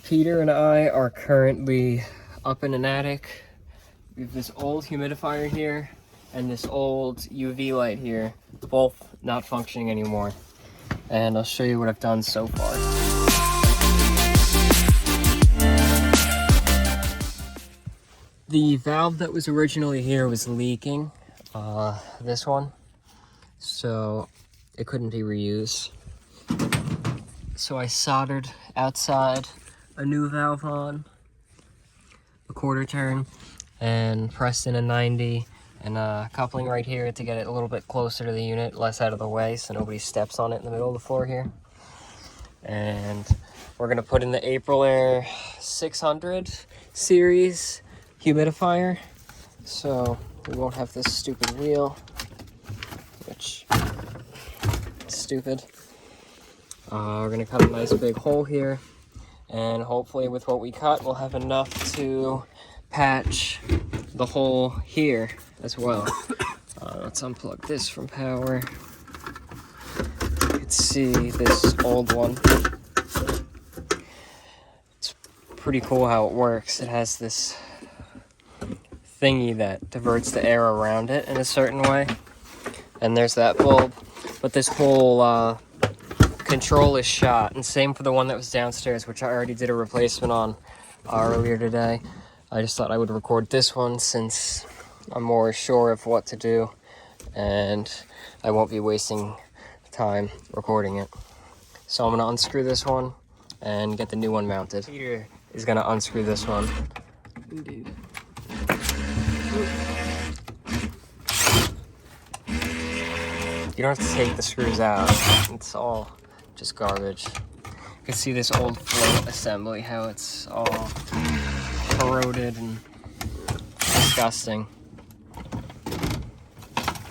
Peter and I are currently up in an attic. We have this old humidifier here and this old UV light here, both not functioning anymore. And I'll show you what I've done so far. The valve that was originally here was leaking, this one, so it couldn't be reused. So I soldered outside a new valve on, a quarter turn, and pressed in a 90 and a coupling right here to get it a little bit closer to the unit, less out of the way so nobody steps on it in the middle of the floor here. And we're gonna put in the Aprilaire 600 series humidifier, so we won't have this stupid wheel, which is stupid. We're gonna cut a nice big hole here, and hopefully with what we cut we'll have enough to patch the hole here as well. Let's unplug this from power. You can see this old one. It's pretty cool how it works. It has this thingy that diverts the air around it in a certain way, and there's that bulb, but this whole control is shot, and same for the one that was downstairs, which I already did a replacement on earlier today. I just thought I would record this one since I'm more sure of what to do and I won't be wasting time recording it. So I'm gonna unscrew this one and get the new one mounted. Peter is gonna unscrew this one. Indeed. You don't have to take the screws out. It's all just garbage. You can see this old float assembly, how it's all corroded and disgusting.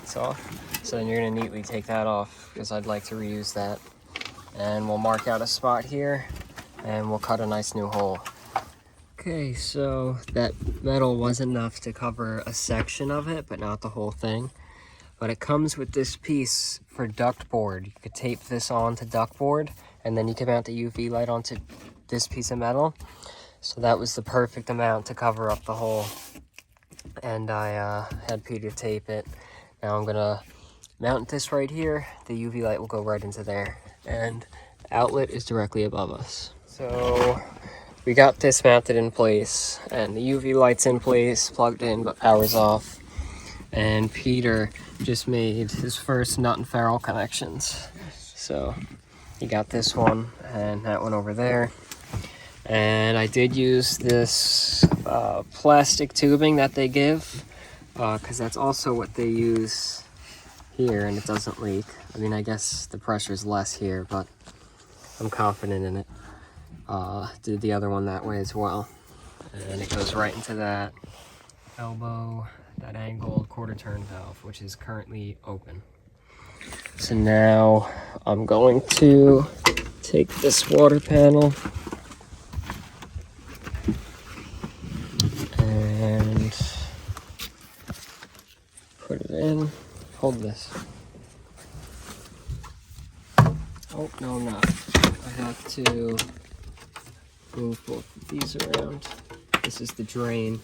It's off. So then you're gonna neatly take that off because I'd like to reuse that. And we'll mark out a spot here and we'll cut a nice new hole. Okay, so that metal was enough to cover a section of it, but not the whole thing. But it comes with this piece for duct board. You could tape this on to duct board, and then you can mount the UV light onto this piece of metal. So that was the perfect amount to cover up the hole. And I had Peter tape it. Now I'm gonna mount this right here. The UV light will go right into there. And the outlet is directly above us. So we got this mounted in place, and the UV light's in place, plugged in, but power's off. And Peter just made his first nut and ferrule connections. So he got this one and that one over there. And I did use this plastic tubing that they give, because that's also what they use here, and it doesn't leak. I mean, I guess the pressure's less here, but I'm confident in it. Did the other one that way as well. And it goes right into that elbow, that angled quarter turn valve, which is currently open. So now I'm going to take this water panel and put it in. Hold this. Oh, no, I'm not. I have to move both of these around. This is the drain,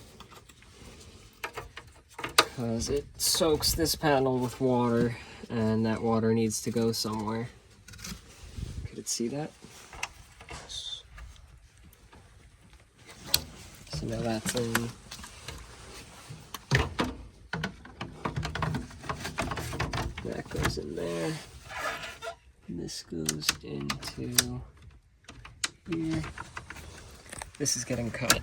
because it soaks this panel with water, and that water needs to go somewhere. Could it see that? So now that's in. That goes in there. And this goes into here. This is getting cut.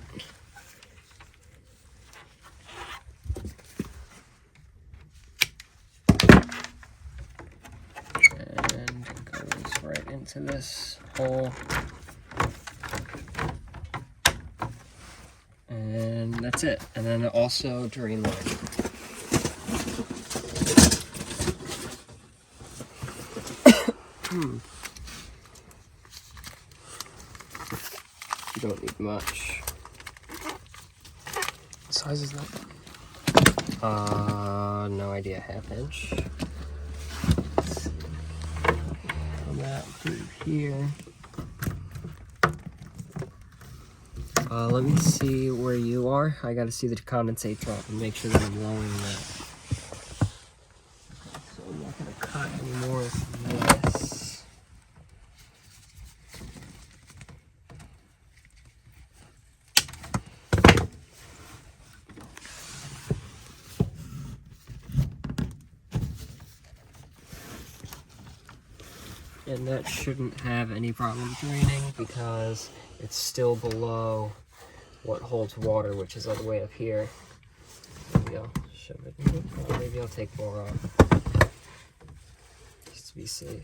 And it goes right into this hole. And that's it. And then also drain line. You don't need much. What size is that? No idea, 1/2 inch. Let's see. Come out through here. Let me see where you are. I gotta see the condensate drop and make sure that I'm lowering that. So I'm not gonna cut any more of this. And that shouldn't have any problem draining because it's still below what holds water, which is all the way up here. Maybe I'll shove it in here. Or maybe I'll take more off, just to be safe.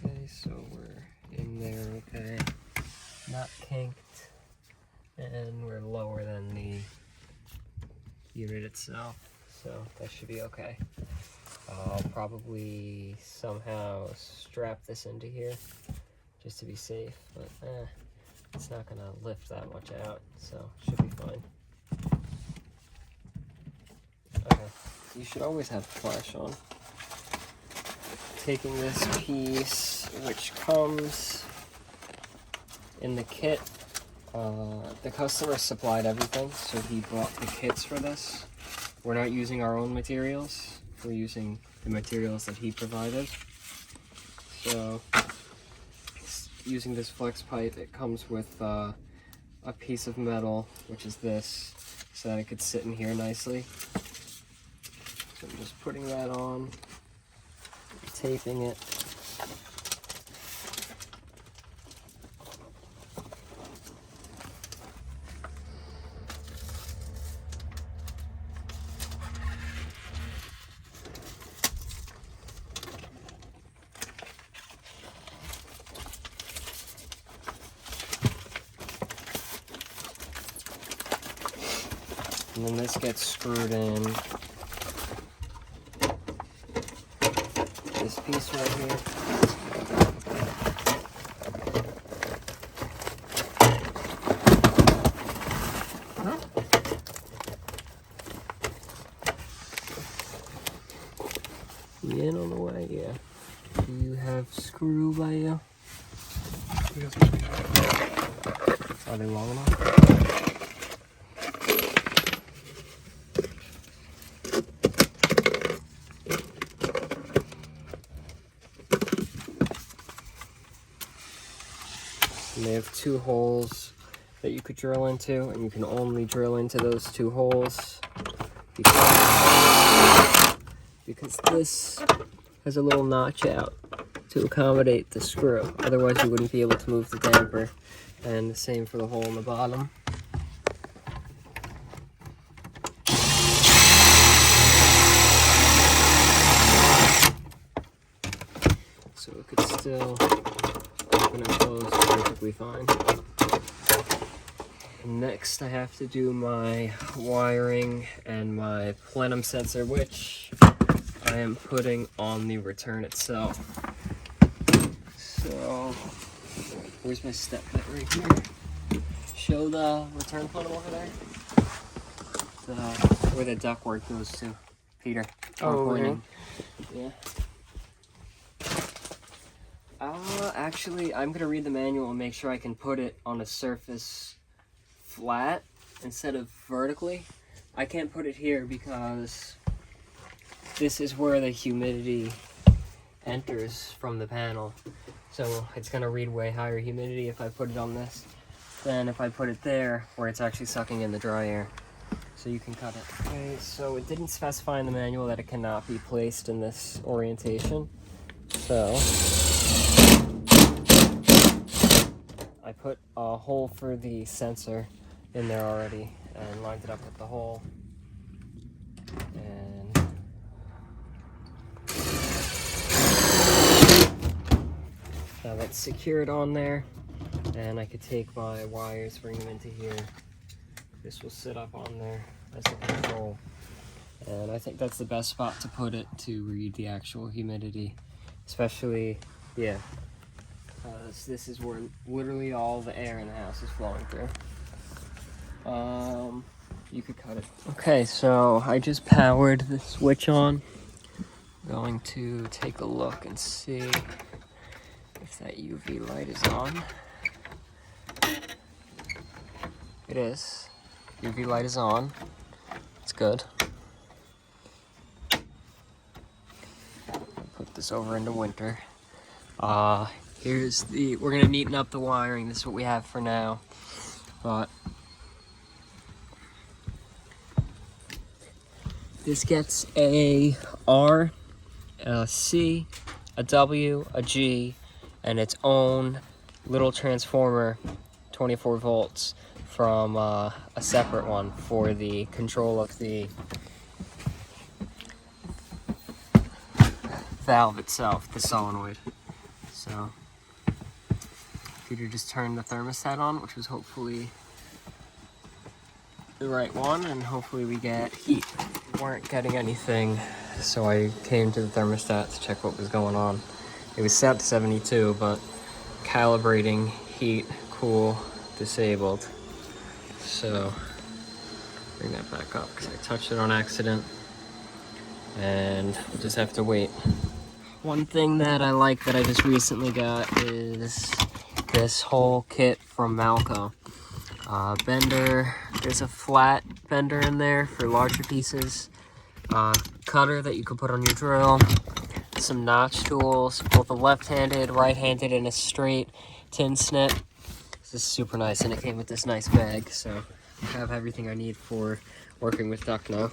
Okay, so we're in there, okay. Not kinked, and we're lower than the unit itself, so that should be okay. I'll probably somehow strap this into here just to be safe, but it's not gonna lift that much out, so it should be fine. Okay, you should always have the flash on. Taking this piece, which comes in the kit. The customer supplied everything, so he bought the kits for this. We're not using our own materials, we're using the materials that he provided. So, using this flex pipe, it comes with a piece of metal, which is this, so that it could sit in here nicely. So I'm just putting that on, taping it. And then this gets screwed in this piece right here. The in on the way, yeah. Do you have screw by you? Are they long enough? And they have two holes that you could drill into, and you can only drill into those two holes because this has a little notch out to accommodate the screw. Otherwise you wouldn't be able to move the damper. And the same for the hole in the bottom. So it could still open and close perfectly fine. Next I have to do my wiring and my plenum sensor, which I am putting on the return itself. So where's my step bit right here? Show the return plenum over there. Where the ductwork goes to, Peter. Oh, okay. Yeah. Actually, I'm gonna read the manual and make sure I can put it on a surface flat instead of vertically. I can't put it here because this is where the humidity enters from the panel. So it's gonna read way higher humidity if I put it on this than if I put it there where it's actually sucking in the dry air. So you can cut it. Okay, so it didn't specify in the manual that it cannot be placed in this orientation. So I put a hole for the sensor in there already and lined it up with the hole. And now that's secured on there, and I could take my wires, bring them into here. This will sit up on there as a control. And I think that's the best spot to put it to read the actual humidity. Especially, yeah, because this is where literally all the air in the house is flowing through. You could cut it. Okay, so I just powered the switch on, Going to take a look and see if that UV light is on. It is. UV light is on. It's good. Put this over into winter. We're gonna neaten up the wiring. This is what we have for now. But this gets a R, a C, a W, a G, and its own little transformer, 24 volts, from a separate one for the control of the valve itself, the solenoid. So Peter just turned the thermostat on, which was hopefully the right one, and hopefully we get heat. We weren't getting anything, so I came to the thermostat to check what was going on. It was set to 72, but calibrating heat, cool, disabled. So bring that back up because I touched it on accident, and we'll just have to wait. One thing that I like that I just recently got is this whole kit from Malco. Bender, there's a flat bender in there for larger pieces, cutter that you can put on your drill, some notch tools, both a left-handed, right-handed, and a straight tin snip. This is super nice, and it came with this nice bag, so I have everything I need for working with duct now.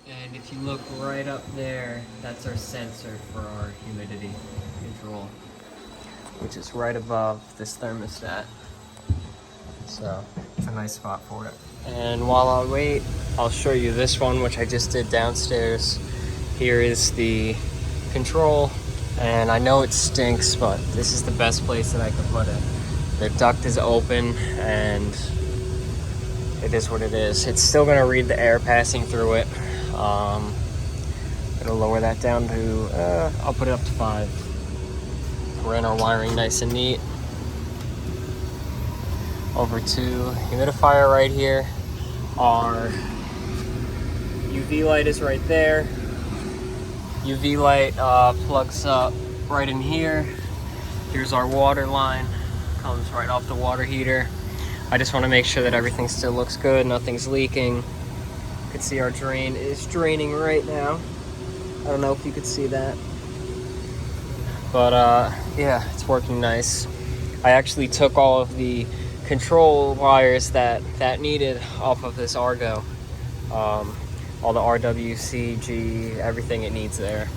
And if you look right up there, that's our sensor for our humidity control, which is right above this thermostat. So it's a nice spot for it. And while I wait, I'll show you this one, which I just did downstairs. Here is the control, and I know it stinks, but this is the best place that I can put it. The duct is open, and it is what it is. It's still gonna read the air passing through it. It'll lower that down to, I'll put it up to 5. We're in our wiring nice and neat. Over to humidifier right here. Our UV light is right there. UV light plugs up right in here. Here's our water line. Comes right off the water heater. I just want to make sure that everything still looks good, nothing's leaking. You can see our drain is draining right now. I don't know if you could see that. But yeah, it's working nice. I actually took all of the control wires that needed off of this Argo. All the RW, C, G, everything it needs there.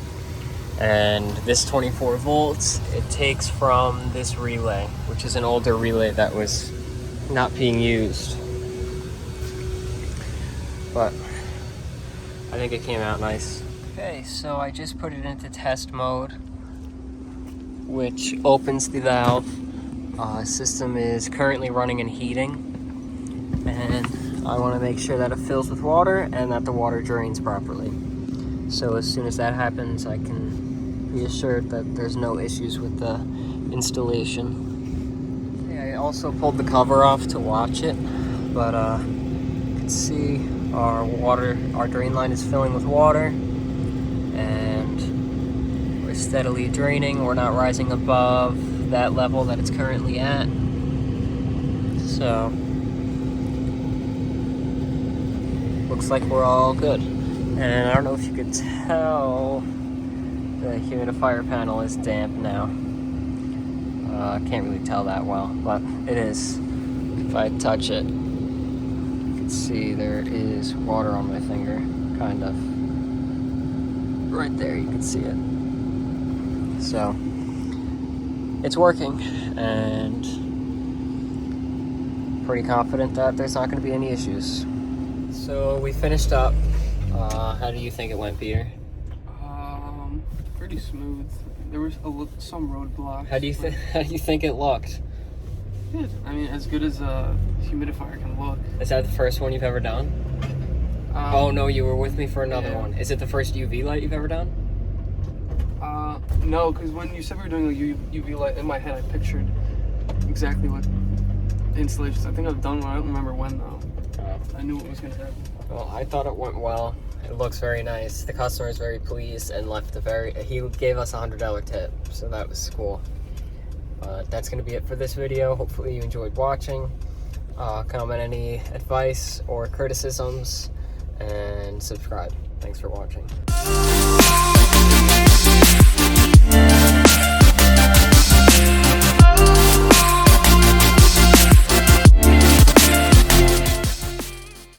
And this 24 volts, it takes from this relay, which is an older relay that was not being used. But I think it came out nice. Okay, so I just put it into test mode, which opens the valve. System is currently running and heating, and I want to make sure that it fills with water and that the water drains properly. So as soon as that happens, I can be assured that there's no issues with the installation. Okay, I also pulled the cover off to watch it, but you can see our drain line is filling with water, and we're steadily draining. We're not rising above that level that it's currently at. So looks like we're all good. And I don't know if you could tell, the humidifier panel is damp now. I can't really tell that well, but it is. If I touch it, you can see there is water on my finger, kind of. Right there, you can see it. So it's working, and pretty confident that there's not going to be any issues. So we finished up. How do you think it went, Peter? Pretty smooth. There was some roadblocks. How do you think it looked? Good. I mean, as good as a humidifier can look. Is that the first one you've ever done? Oh no, you were with me for another one. Is it the first UV light you've ever done? No, because when you said we were doing a UV light, in my head I pictured exactly what installations. I think I've done one. I don't remember when though. I knew what was going to happen. Well, I thought it went well. It looks very nice. The customer is very pleased and left he gave us a $100 tip, so that was cool. But that's going to be it for this video. Hopefully you enjoyed watching. Comment any advice or criticisms, and subscribe. Thanks for watching.